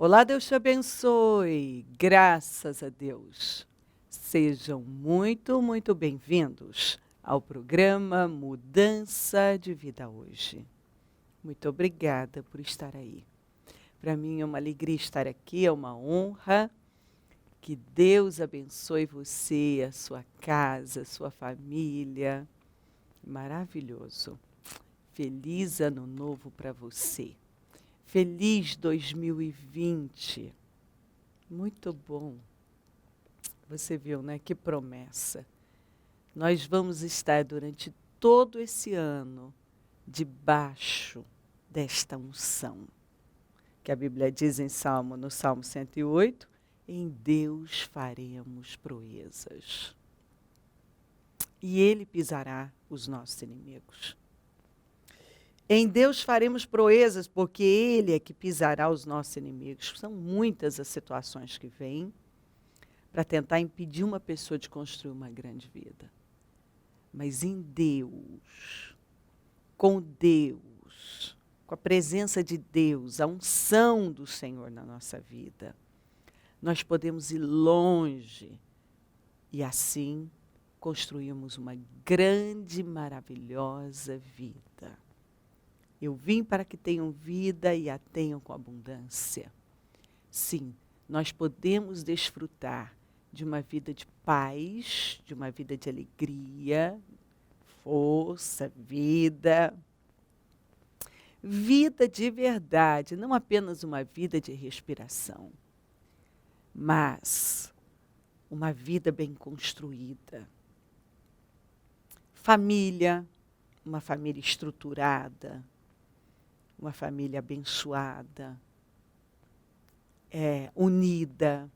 Olá, Deus te abençoe. Graças a Deus. Sejam muito bem-vindos ao programa Mudança de Vida Hoje. Muito obrigada por estar aí. Para mim é uma alegria estar aqui, é uma honra. Que Deus abençoe você, a sua casa, a sua família. Maravilhoso. Feliz ano novo para você. Feliz 2020. Muito bom. Você viu, né? Que promessa. Nós vamos estar durante todo esse ano debaixo desta unção. Que a Bíblia diz no Salmo 108, em Deus faremos proezas. E Ele pisará os nossos inimigos. Em Deus faremos proezas, porque Ele é que pisará os nossos inimigos. São muitas as situações que vêm para tentar impedir uma pessoa de construir uma grande vida. Mas em Deus, com a presença de Deus, a unção do Senhor na nossa vida, nós podemos ir longe e assim construirmos uma grande, maravilhosa vida. Eu vim para que tenham vida e a tenham com abundância. Sim, nós podemos desfrutar de uma vida de paz, de uma vida de alegria, força, vida. Vida de verdade, não apenas uma vida de respiração, mas uma vida bem construída. Família, uma família estruturada, uma família abençoada, unida,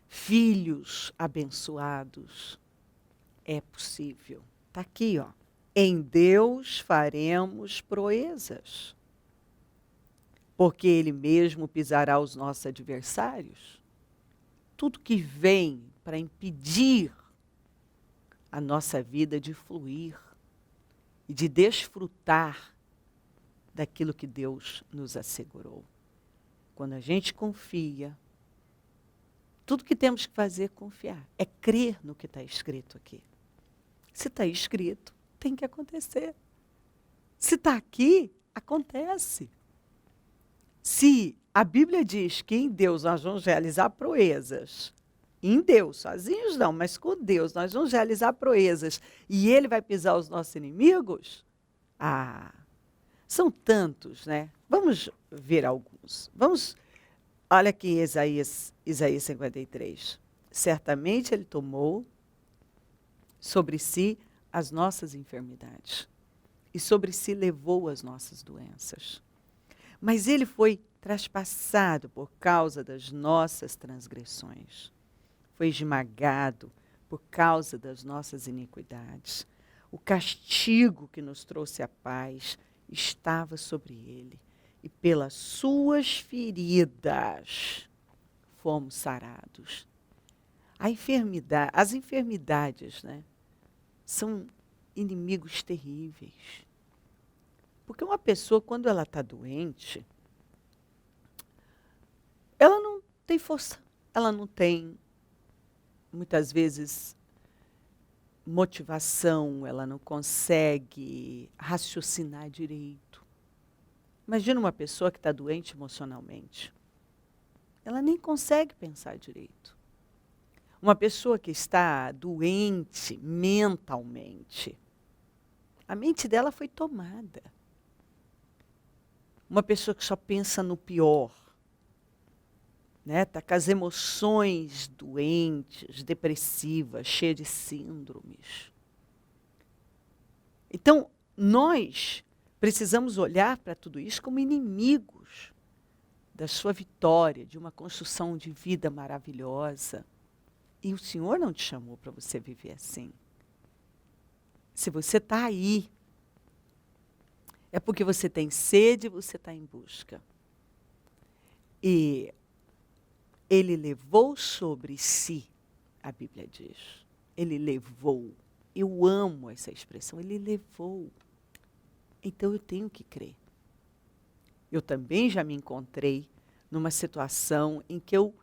filhos abençoados. É possível. Está aqui, ó. Em Deus faremos proezas, porque Ele mesmo pisará os nossos adversários. Tudo que vem para impedir a nossa vida de fluir e de desfrutar daquilo que Deus nos assegurou. Quando a gente confia, tudo que temos que fazer é confiar, é crer no que está escrito aqui. Se está escrito, tem que acontecer. Se está aqui, acontece. Se a Bíblia diz que em Deus nós vamos realizar proezas, em Deus, sozinhos não, mas com Deus nós vamos realizar proezas, e Ele vai pisar os nossos inimigos, são tantos, né? Vamos ver alguns. Olha aqui em Isaías 53. Certamente Ele tomou sobre si as nossas enfermidades e sobre si levou as nossas doenças. Mas Ele foi traspassado por causa das nossas transgressões. Foi esmagado por causa das nossas iniquidades. O castigo que nos trouxe a paz estava sobre Ele. E pelas suas feridas fomos sarados. As enfermidades, né, são inimigos terríveis. Porque uma pessoa, quando ela está doente, ela não tem força, ela não tem, muitas vezes, motivação, ela não consegue raciocinar direito. Imagina uma pessoa que está doente emocionalmente. Ela nem consegue pensar direito. Uma pessoa que está doente mentalmente, a mente dela foi tomada. Uma pessoa que só pensa no pior, né? Está com as emoções doentes, depressivas, cheia de síndromes. Então, nós precisamos olhar para tudo isso como inimigos da sua vitória, de uma construção de vida maravilhosa. E o Senhor não te chamou para você viver assim. Se você está aí, é porque você tem sede e você está em busca. E Ele levou sobre si, a Bíblia diz. Ele levou. Eu amo essa expressão, Ele levou. Então eu tenho que crer. Eu também já me encontrei numa situação em que eu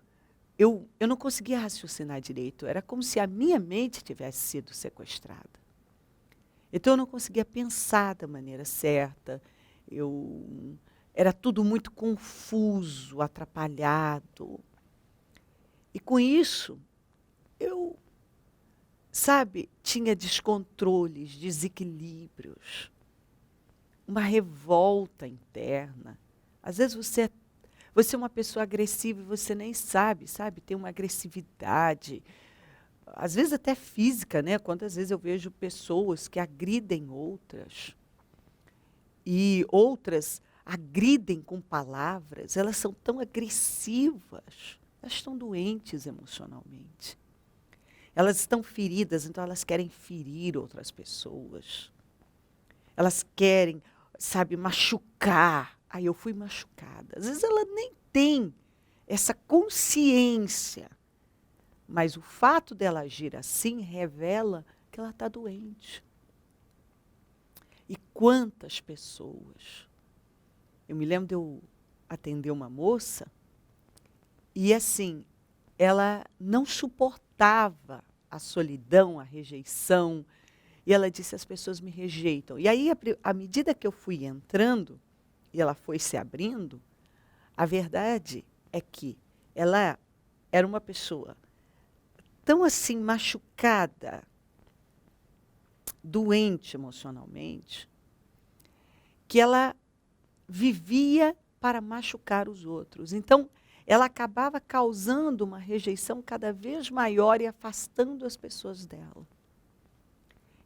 não conseguia raciocinar direito. Era como se a minha mente tivesse sido sequestrada. Então, eu não conseguia pensar da maneira certa. Era tudo muito confuso, atrapalhado. E com isso, eu, tinha descontroles, desequilíbrios, uma revolta interna. Às vezes você é uma pessoa agressiva e você nem sabe? Tem uma agressividade, às vezes até física, né? Quantas vezes eu vejo pessoas que agridem outras, e outras agridem com palavras, elas são tão agressivas, elas estão doentes emocionalmente. Elas estão feridas, então elas querem ferir outras pessoas. Elas querem, machucar. Aí eu fui machucada. Às vezes ela nem tem essa consciência, mas o fato dela agir assim revela que ela está doente. E quantas pessoas... Eu me lembro de eu atender uma moça e, assim, ela não suportava a solidão, a rejeição. E ela disse, as pessoas me rejeitam. E aí, à medida que eu fui entrando, e ela foi se abrindo, a verdade é que ela era uma pessoa tão assim machucada, doente emocionalmente, que ela vivia para machucar os outros. Então, ela acabava causando uma rejeição cada vez maior e afastando as pessoas dela.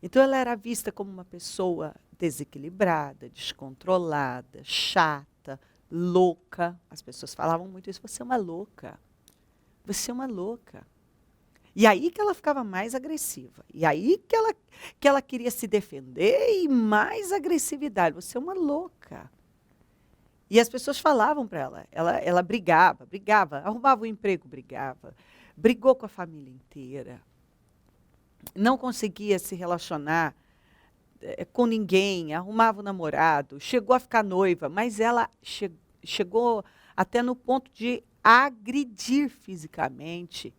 Então, ela era vista como uma pessoa desequilibrada, descontrolada, chata, louca. As pessoas falavam muito isso, você é uma louca. Você é uma louca. E aí que ela ficava mais agressiva. E aí que ela queria se defender e mais agressividade. Você é uma louca. E as pessoas falavam para ela. Ela brigava. Arrumava um emprego, brigava. Brigou com a família inteira. Não conseguia se relacionar com ninguém. Arrumava um namorado. Chegou a ficar noiva. Mas ela chegou até no ponto de agredir fisicamente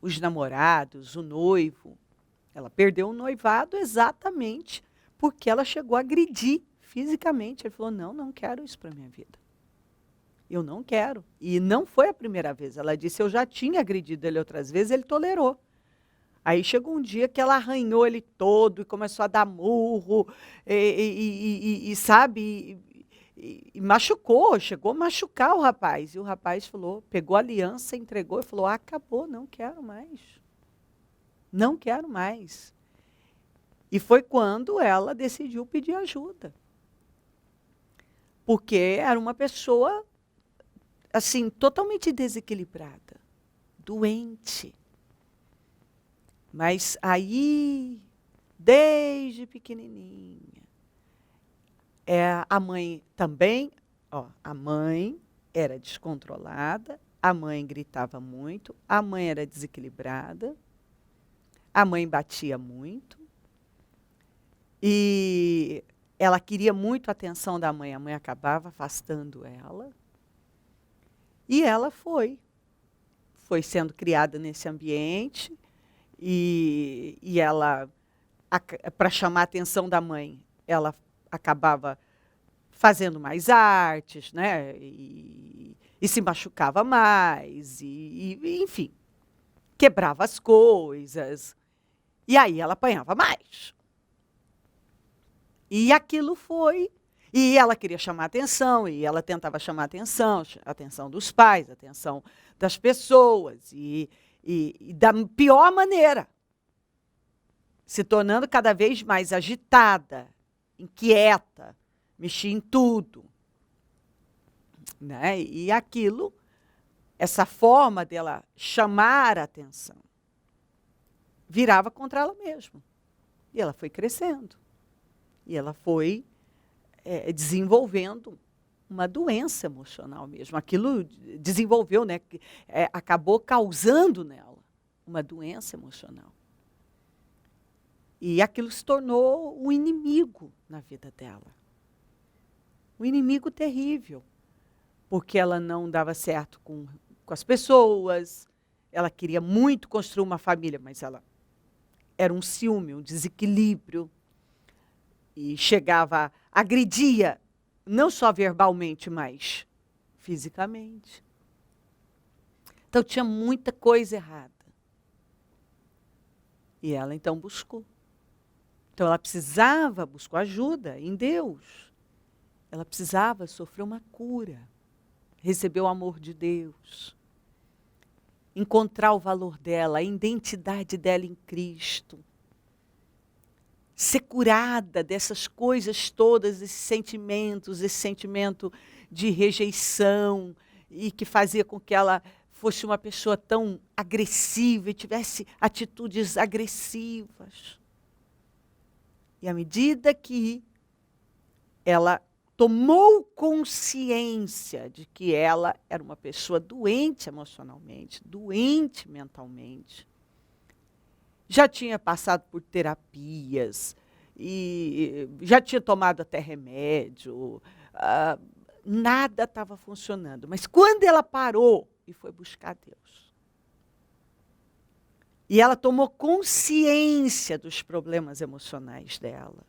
os namorados, o noivo. Ela perdeu o noivado exatamente porque ela chegou a agredir fisicamente. Ele falou, não quero isso para a minha vida. Eu não quero. E não foi a primeira vez. Ela disse, eu já tinha agredido ele outras vezes, ele tolerou. Aí chegou um dia que ela arranhou ele todo e começou a dar murro, e machucou, chegou a machucar o rapaz. E o rapaz falou, pegou a aliança, entregou e falou, acabou, não quero mais. Não quero mais. E foi quando ela decidiu pedir ajuda. Porque era uma pessoa, assim, totalmente desequilibrada, doente. Mas aí, desde pequenininha, a mãe também, a mãe era descontrolada, a mãe gritava muito, a mãe era desequilibrada, a mãe batia muito, e ela queria muito a atenção da mãe, a mãe acabava afastando ela, e ela foi sendo criada nesse ambiente, e ela, para chamar a atenção da mãe, ela acabava fazendo mais artes, né? E se machucava mais, enfim, quebrava as coisas. E aí ela apanhava mais. E aquilo foi... E ela queria chamar atenção, e ela tentava chamar a atenção dos pais, a atenção das pessoas, e da pior maneira, se tornando cada vez mais agitada, inquieta, mexia em tudo. Né? E aquilo, essa forma dela chamar a atenção, virava contra ela mesma. E ela foi crescendo. E ela foi desenvolvendo uma doença emocional mesmo. Aquilo desenvolveu, né? Acabou causando nela uma doença emocional. E aquilo se tornou um inimigo na vida dela. Um inimigo terrível. porque ela não dava certo com as pessoas, ela queria muito construir uma família, mas ela era um ciúme, um desequilíbrio, e chegava, agredia, não só verbalmente, mas fisicamente. Então tinha muita coisa errada. E ela então buscou. Então ela precisava buscar ajuda em Deus. Ela precisava sofrer uma cura, receber o amor de Deus, encontrar o valor dela, a identidade dela em Cristo, ser curada dessas coisas todas, esses sentimentos, esse sentimento de rejeição, e que fazia com que ela fosse uma pessoa tão agressiva e tivesse atitudes agressivas. E à medida que ela tomou consciência de que ela era uma pessoa doente emocionalmente, doente mentalmente, já tinha passado por terapias, e já tinha tomado até remédio, nada estava funcionando. Mas quando ela parou e foi buscar Deus, e ela tomou consciência dos problemas emocionais dela,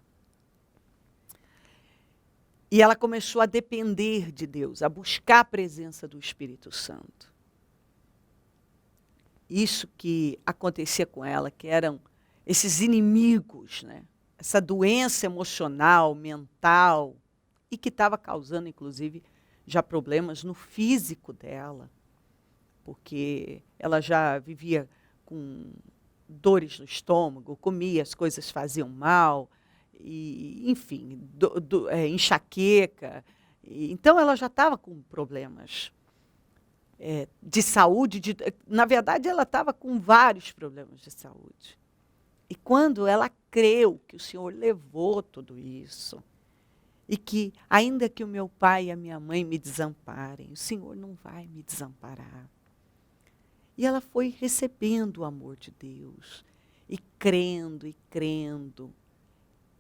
e ela começou a depender de Deus, a buscar a presença do Espírito Santo. Isso que acontecia com ela, que eram esses inimigos, né? Essa doença emocional, mental, e que estava causando, inclusive, já problemas no físico dela, porque ela já vivia com dores no estômago, comia, as coisas faziam mal, e, enfim, enxaqueca. Então, ela já estava com problemas de saúde. Na verdade, ela estava com vários problemas de saúde. E quando ela creu que o Senhor levou tudo isso, e que, ainda que o meu pai e a minha mãe me desamparem, o Senhor não vai me desamparar. E ela foi recebendo o amor de Deus, e crendo,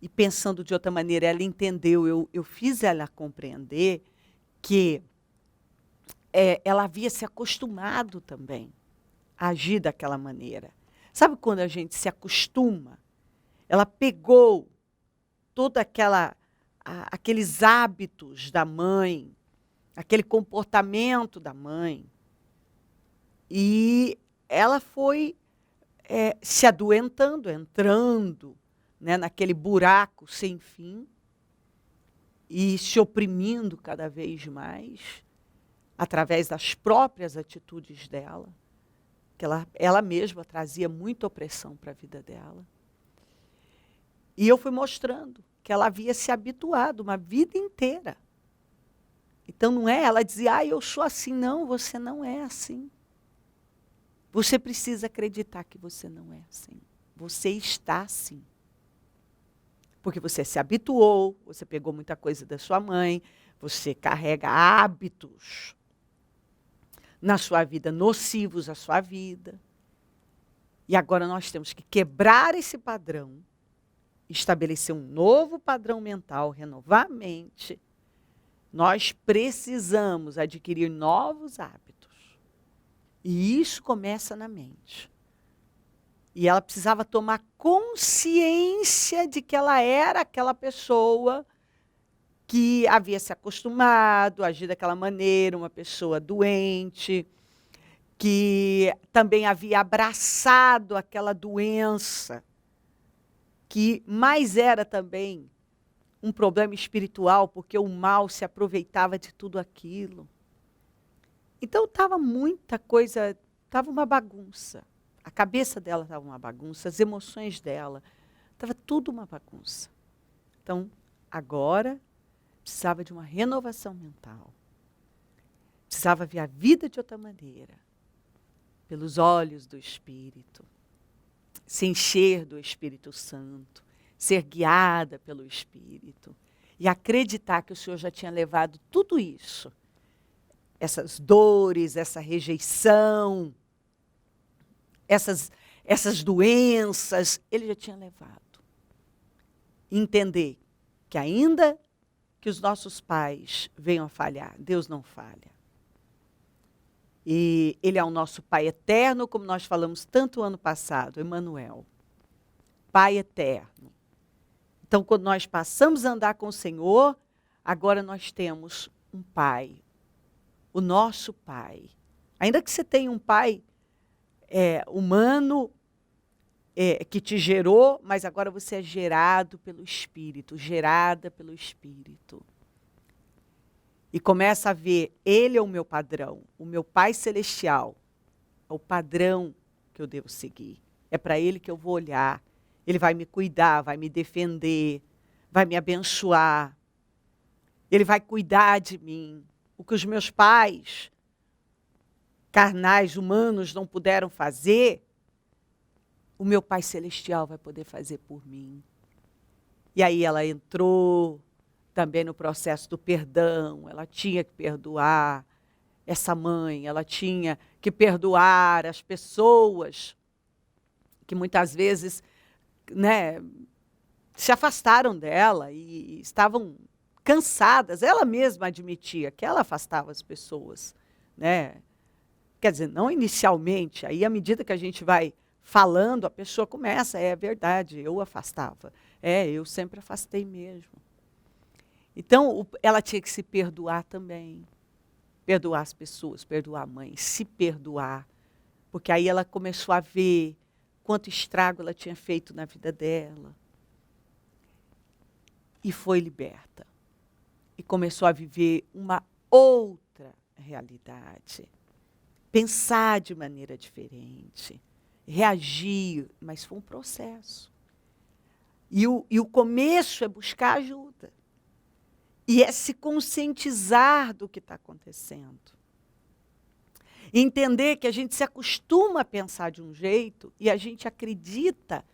e pensando de outra maneira. Ela entendeu, eu fiz ela compreender que ela havia se acostumado também a agir daquela maneira. Sabe quando a gente se acostuma? Ela pegou toda aqueles hábitos da mãe, aquele comportamento da mãe, e ela foi se adoentando, entrando, né, naquele buraco sem fim, e se oprimindo cada vez mais, através das próprias atitudes dela, que ela mesma trazia muita opressão para a vida dela. E eu fui mostrando que ela havia se habituado uma vida inteira. Então não é, ela dizia, eu sou assim. Não, você não é assim. Você precisa acreditar que você não é assim. Você está assim. Porque você se habituou, você pegou muita coisa da sua mãe, você carrega hábitos na sua vida, nocivos à sua vida. E agora nós temos que quebrar esse padrão, estabelecer um novo padrão mental, renovar a mente. Nós precisamos adquirir novos hábitos. E isso começa na mente. E ela precisava tomar consciência de que ela era aquela pessoa que havia se acostumado a agir daquela maneira, uma pessoa doente, que também havia abraçado aquela doença, que mais era também um problema espiritual, porque o mal se aproveitava de tudo aquilo. Então estava muita coisa, estava uma bagunça. A cabeça dela estava uma bagunça, as emoções dela, estava tudo uma bagunça. Então, agora, precisava de uma renovação mental. Precisava ver a vida de outra maneira, pelos olhos do Espírito, se encher do Espírito Santo, ser guiada pelo Espírito e acreditar que o Senhor já tinha levado tudo isso, essas dores, essa rejeição, essas doenças, Ele já tinha levado. Entender que ainda que os nossos pais venham a falhar. Deus não falha. E Ele é o nosso Pai eterno, como nós falamos tanto ano passado, Emmanuel. Pai eterno. Então, quando nós passamos a andar com o Senhor, agora nós temos um Pai. O nosso Pai. Ainda que você tenha um Pai humano, que te gerou, mas agora você é gerado pelo Espírito, gerada pelo Espírito. E começa a ver, Ele é o meu padrão, o meu Pai Celestial, é o padrão que eu devo seguir. É para Ele que eu vou olhar. Ele vai me cuidar, vai me defender, vai me abençoar. Ele vai cuidar de mim. O que os meus pais carnais, humanos, não puderam fazer, o meu Pai Celestial vai poder fazer por mim. E aí ela entrou também no processo do perdão, ela tinha que perdoar essa mãe, ela tinha que perdoar as pessoas que muitas vezes, né, se afastaram dela e estavam cansadas. Ela mesma admitia que ela afastava as pessoas, né? Quer dizer, não inicialmente, aí à medida que a gente vai falando, a pessoa começa, é verdade, eu afastava. Eu sempre afastei mesmo. Então, ela tinha que se perdoar também. Perdoar as pessoas, perdoar a mãe, se perdoar. Porque aí ela começou a ver quanto estrago ela tinha feito na vida dela. E foi liberta. E começou a viver uma outra realidade. Pensar de maneira diferente. Reagir, mas foi um processo. E o começo é buscar ajuda. E é se conscientizar do que está acontecendo. E entender que a gente se acostuma a pensar de um jeito e a gente acredita,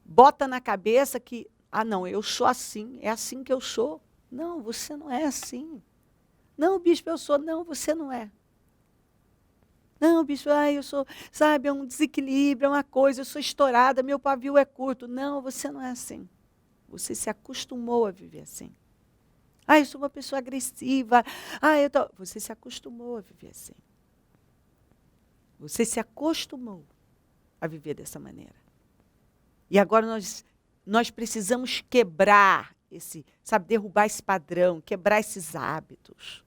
bota na cabeça que, não, eu sou assim, é assim que eu sou. Não, você não é assim. Não, bispo, eu sou. Não, você não é. Não, bispo, eu sou, sabe, é um desequilíbrio, é uma coisa, eu sou estourada, meu pavio é curto. Não, você não é assim. Você se acostumou a viver assim. Eu sou uma pessoa agressiva. Você se acostumou a viver assim. Você se acostumou a viver dessa maneira. E agora nós precisamos quebrar derrubar esse padrão, quebrar esses hábitos.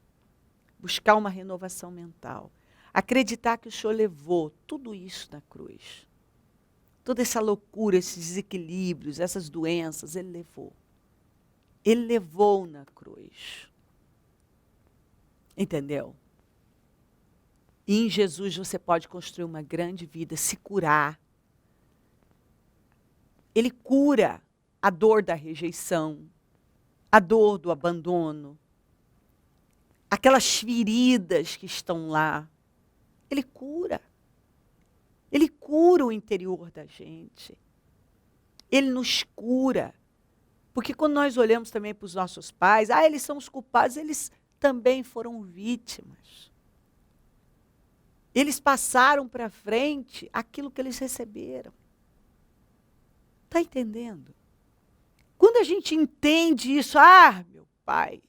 Buscar uma renovação mental. Acreditar que o Senhor levou tudo isso na cruz. Toda essa loucura, esses desequilíbrios, essas doenças, Ele levou. Ele levou na cruz. Entendeu? E em Jesus você pode construir uma grande vida, se curar. Ele cura a dor da rejeição, a dor do abandono, aquelas feridas que estão lá. Ele cura. Ele cura o interior da gente. Ele nos cura. Porque quando nós olhamos também para os nossos pais, eles são os culpados, eles também foram vítimas. Eles passaram para frente aquilo que eles receberam. Está entendendo? Quando a gente entende isso, meu pai,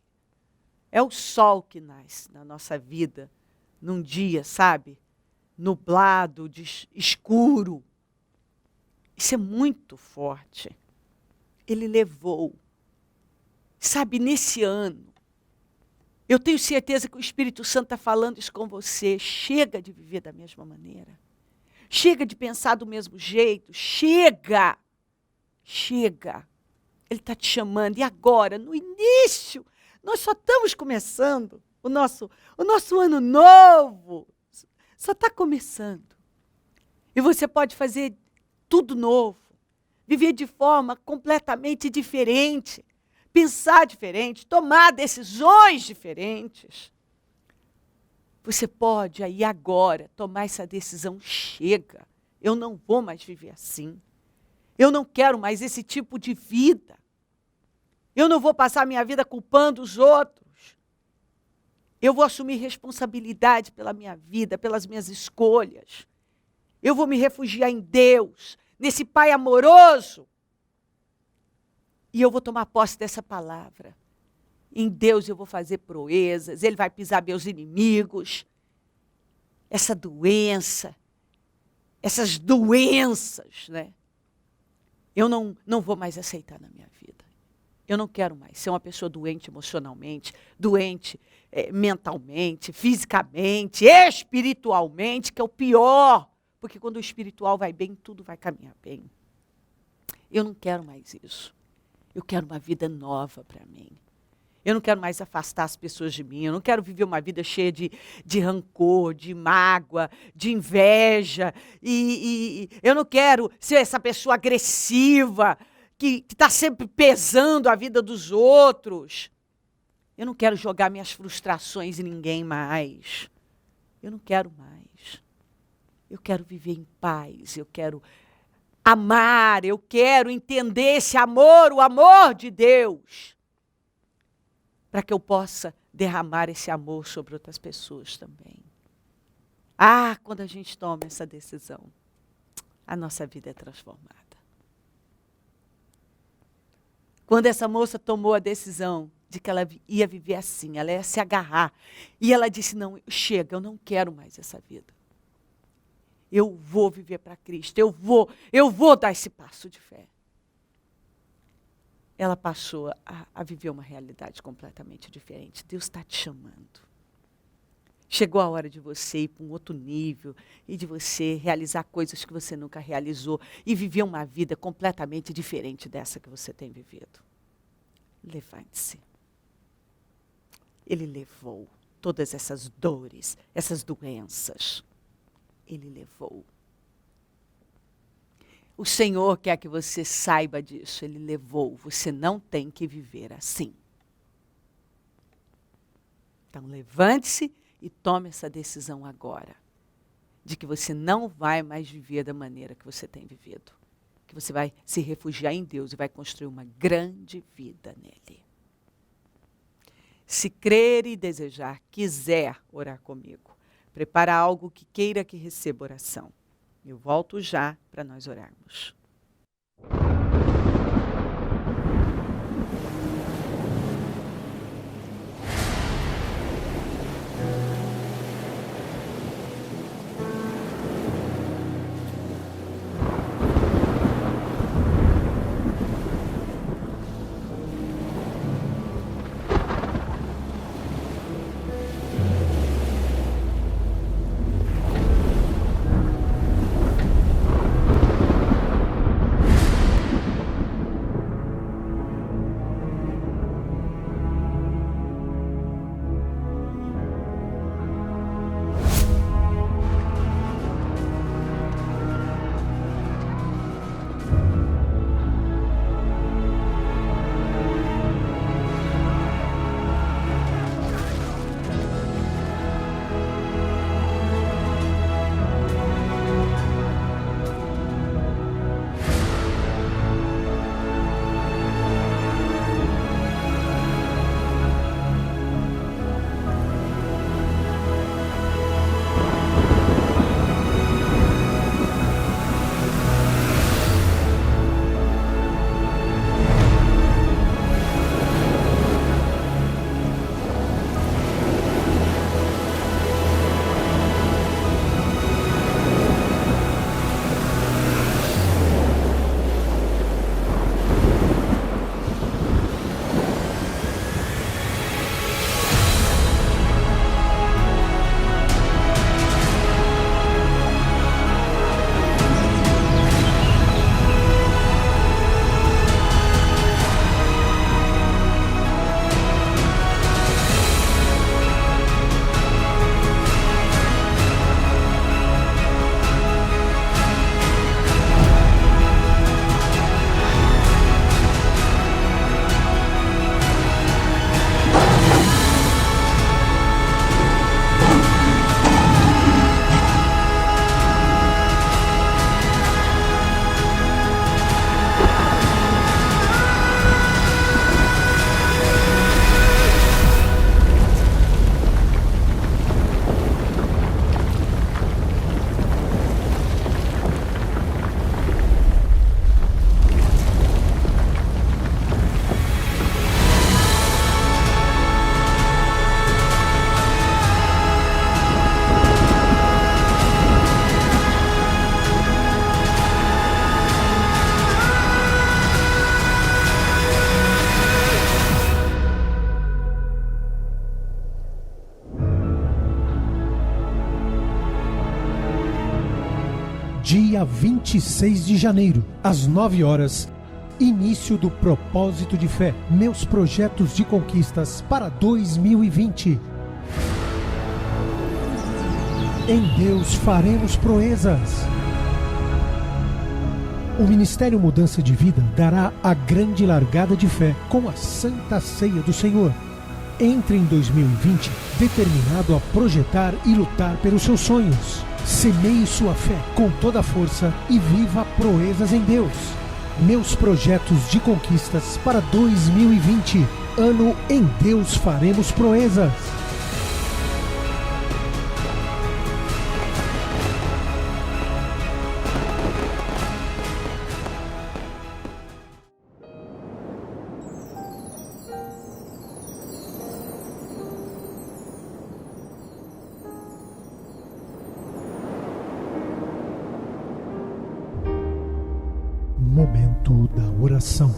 é o sol que nasce na nossa vida, num dia, sabe, nublado, escuro. Isso é muito forte. Ele levou. Sabe, nesse ano, eu tenho certeza que o Espírito Santo está falando isso com você. Chega de viver da mesma maneira. Chega de pensar do mesmo jeito. Chega. Chega. Ele está te chamando. E agora, no início, nós só estamos começando. O nosso ano novo só está começando. E você pode fazer tudo novo. Viver de forma completamente diferente. Pensar diferente. Tomar decisões diferentes. Você pode aí agora tomar essa decisão. Chega. Eu não vou mais viver assim. Eu não quero mais esse tipo de vida. Eu não vou passar minha vida culpando os outros. Eu vou assumir responsabilidade pela minha vida, pelas minhas escolhas. Eu vou me refugiar em Deus, nesse Pai amoroso. E eu vou tomar posse dessa palavra. Em Deus eu vou fazer proezas, Ele vai pisar meus inimigos. Essa doença, essas doenças, né? Eu não vou mais aceitar na minha vida. Eu não quero mais ser uma pessoa doente emocionalmente, doente mentalmente, fisicamente, espiritualmente, que é o pior. Porque quando o espiritual vai bem, tudo vai caminhar bem. Eu não quero mais isso. Eu quero uma vida nova para mim. Eu não quero mais afastar as pessoas de mim. Eu não quero viver uma vida cheia de rancor, de mágoa, de inveja. E eu não quero ser essa pessoa agressiva, que está sempre pesando a vida dos outros. Eu não quero jogar minhas frustrações em ninguém mais. Eu não quero mais. Eu quero viver em paz. Eu quero amar. Eu quero entender esse amor, o amor de Deus, para que eu possa derramar esse amor sobre outras pessoas também. Ah, quando a gente toma essa decisão, a nossa vida é transformada. Quando essa moça tomou a decisão de que ela ia viver assim, ela ia se agarrar, e ela disse, não, chega, eu não quero mais essa vida. Eu vou viver para Cristo, eu vou dar esse passo de fé. Ela passou a viver uma realidade completamente diferente. Deus está te chamando. Chegou a hora de você ir para um outro nível e de você realizar coisas que você nunca realizou e viver uma vida completamente diferente dessa que você tem vivido. Levante-se. Ele levou todas essas dores, essas doenças. Ele levou. O Senhor quer que você saiba disso. Ele levou. Você não tem que viver assim. Então, levante-se e tome essa decisão agora. De que você não vai mais viver da maneira que você tem vivido. Que você vai se refugiar em Deus e vai construir uma grande vida nele. Se crer e desejar, quiser orar comigo, prepara algo que queira que receba oração. Eu volto já para nós orarmos. dia 26 de janeiro, às 9 horas, início do Propósito de Fé, meus projetos de conquistas para 2020. Em Deus faremos proezas. O Ministério Mudança de Vida dará a grande largada de fé com a Santa Ceia do Senhor. Entre em 2020 determinado a projetar e lutar pelos seus sonhos. Semeie sua fé com toda a força e viva proezas em Deus. Meus projetos de conquistas para 2020. Ano em Deus faremos proezas. Momento da oração.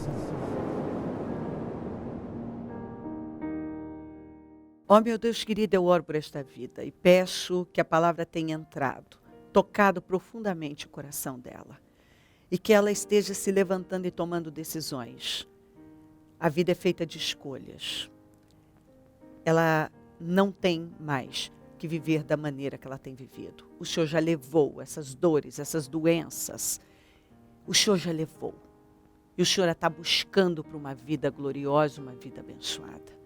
Ó meu Deus querido, eu oro por esta vida e peço que a palavra tenha entrado, tocado profundamente o coração dela e que ela esteja se levantando e tomando decisões. A vida é feita de escolhas. Ela não tem mais que viver da maneira que ela tem vivido. O Senhor já levou essas dores, essas doenças. O Senhor já levou. E o Senhor está buscando para uma vida gloriosa, uma vida abençoada.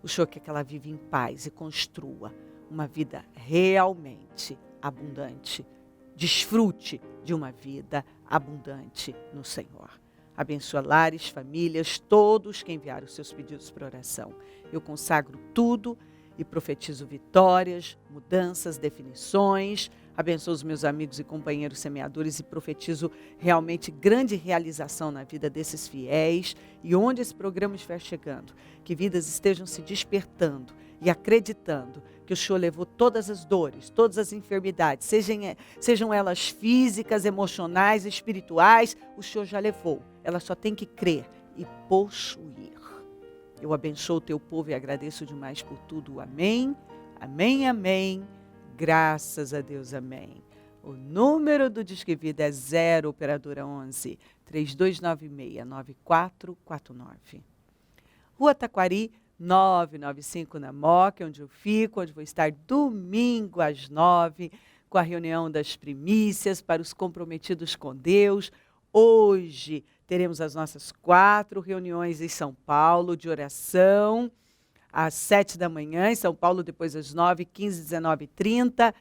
O Senhor quer que ela viva em paz e construa uma vida realmente abundante. Desfrute de uma vida abundante no Senhor. Abençoa lares, famílias, todos que enviaram os seus pedidos para oração. Eu consagro tudo e profetizo vitórias, mudanças, definições. Abençoo os meus amigos e companheiros semeadores e profetizo realmente grande realização na vida desses fiéis. E onde esse programa estiver chegando, que vidas estejam se despertando e acreditando que o Senhor levou todas as dores, todas as enfermidades, sejam elas físicas, emocionais, espirituais, o Senhor já levou. Ela só tem que crer e possuir. Eu abençoo o teu povo e agradeço demais por tudo. Amém, amém, amém. Graças a Deus, amém. O número do Disque Vida é 0 operadora 11 3296-9449. Rua Taquari, 995 na Moca, onde eu fico, onde vou estar domingo às 9, com a reunião das primícias para os comprometidos com Deus. Hoje teremos as nossas 4 reuniões em São Paulo de oração. Às 7 da manhã, em São Paulo, depois às 9, 15, 19 e 30,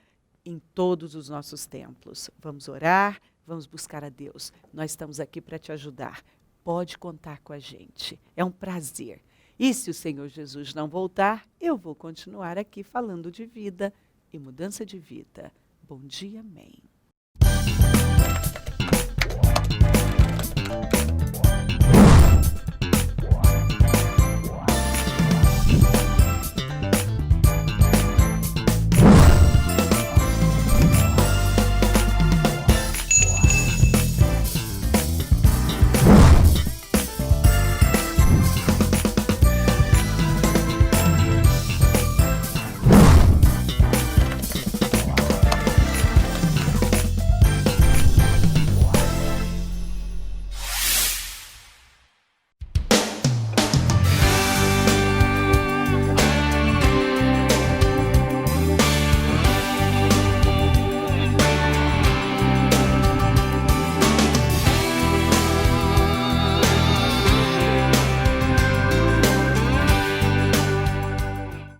em todos os nossos templos. Vamos orar, vamos buscar a Deus. Nós estamos aqui para te ajudar. Pode contar com a gente. É um prazer. E se o Senhor Jesus não voltar, eu vou continuar aqui falando de vida e mudança de vida. Bom dia, amém.